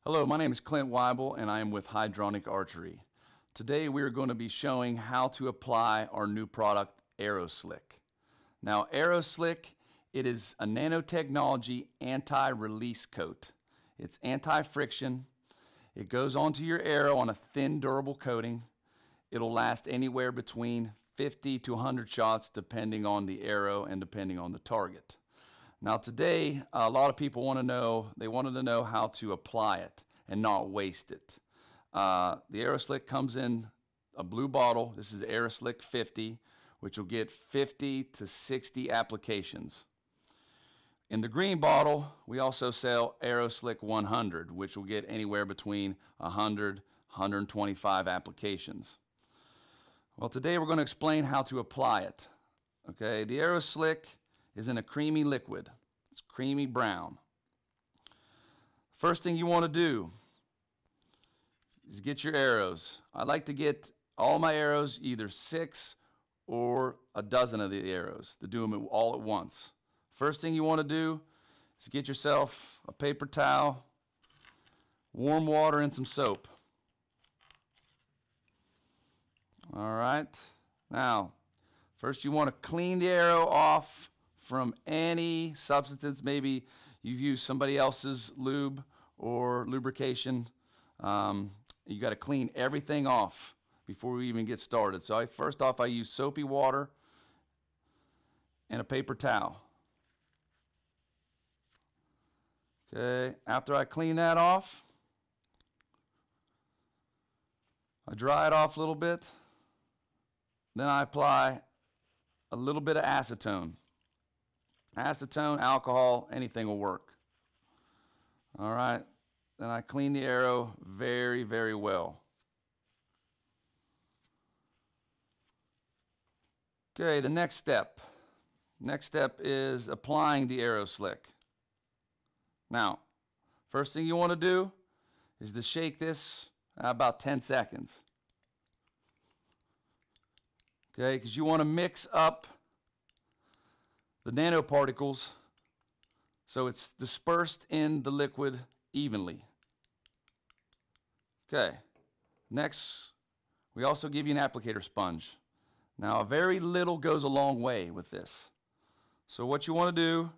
Hello, my name is Clint Weibel and I am with Hydronic Archery. Today we are going to be showing how to apply our new product, AeroSlick. Now AeroSlick, it is a nanotechnology anti-release coat. It's anti-friction. It goes onto your arrow on a thin, durable coating. It'll last anywhere between 50 to 100 shots depending on the arrow and depending on the target. Now today, a lot of people wanted to know how to apply it and not waste it. The AeroSlick comes in a blue bottle. This is AeroSlick 50, which will get 50 to 60 applications. In the green bottle, we also sell AeroSlick 100, which will get anywhere between 100, 125 applications. Well, today we're going to explain how to apply it. Okay, the AeroSlick is in a creamy liquid. It's creamy brown. First thing you want to do is get your arrows. I like to get all my arrows, either 6 or a dozen of the arrows, to do them all at once. First thing you want to do is get yourself a paper towel, warm water, and some soap. All right. Now, first you want to clean the arrow off from any substance. Maybe you've used somebody else's lube or lubrication. You got to clean everything off before we even get started. So first off, I use soapy water and a paper towel. Okay, after I clean that off, I dry it off a little bit. Then I apply a little bit of acetone. Acetone, alcohol, anything will work. All right, then I clean the arrow very, very well. Okay, the next step. Next step is applying the AeroSlick. Now, first thing you want to do is to shake this about 10 seconds. Okay, because you want to mix up the nanoparticles so it's dispersed in the liquid evenly. Okay, next we also give you an applicator sponge. Now a very little goes a long way with this. So what you want to do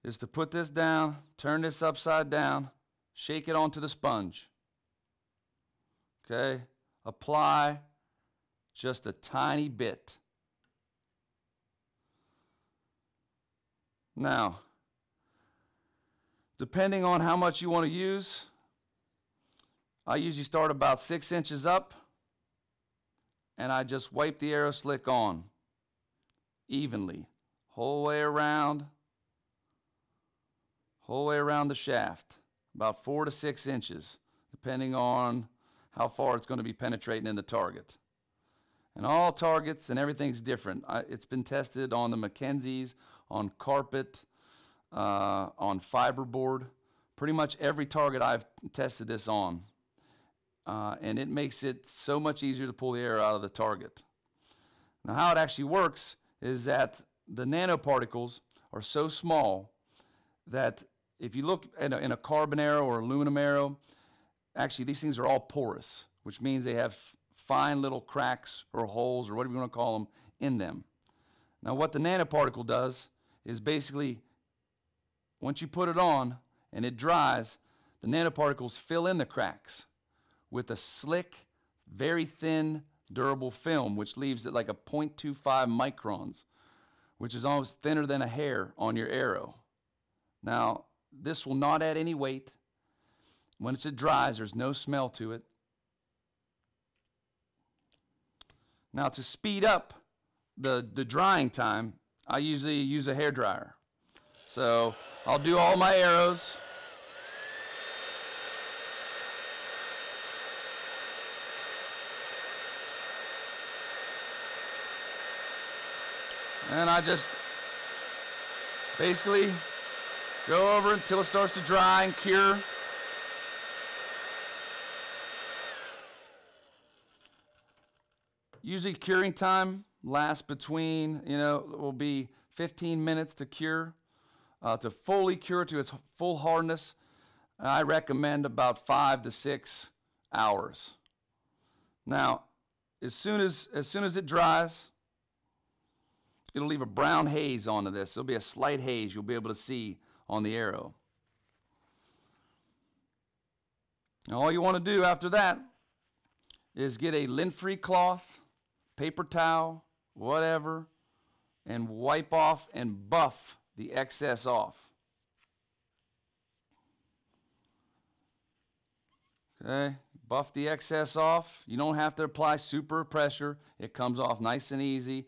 is to put this down, turn this upside down, shake it onto the sponge. Okay, apply just a tiny bit. Now, depending on how much you want to use, I usually start about 6 inches up and I just wipe the AeroSlick on evenly, whole way around the shaft, about 4 to 6 inches, depending on how far it's going to be penetrating in the target. And all targets and everything's different. It's been tested on the Mackenzies, on carpet, on fiberboard. Pretty much every target I've tested this on. And it makes it so much easier to pull the arrow out of the target. Now how it actually works is that the nanoparticles are so small that if you look in a carbon arrow or aluminum arrow, actually these things are all porous, which means they have fine little cracks or holes or whatever you want to call them in them. Now what the nanoparticle does is basically, once you put it on and it dries, the nanoparticles fill in the cracks with a slick, very thin, durable film, which leaves it like a 0.25 microns, which is almost thinner than a hair on your arrow. Now, this will not add any weight. Once it dries, there's no smell to it. Now, to speed up the drying time, I usually use a hairdryer. So I'll do all my arrows. And I just basically go over until it starts to dry and cure. Usually curing time lasts between, will be 15 minutes to cure, to fully cure to its full hardness. I recommend about 5 to 6 hours. Now, as soon as it dries, it'll leave a brown haze onto this. There'll be a slight haze you'll be able to see on the arrow. Now, all you want to do after that is get a lint-free cloth, paper towel, whatever, and wipe off and buff the excess off. Okay, buff the excess off. You don't have to apply super pressure. It comes off nice and easy.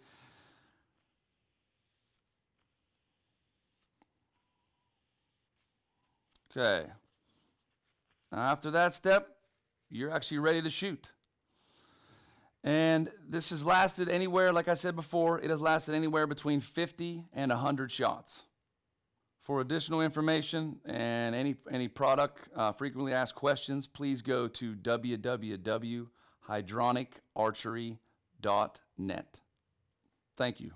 Okay. Now after that step, you're actually ready to shoot. And this has lasted anywhere, like I said before, it has lasted anywhere between 50 and 100 shots. For additional information and any product frequently asked questions, please go to www.hydronicarchery.net. Thank you.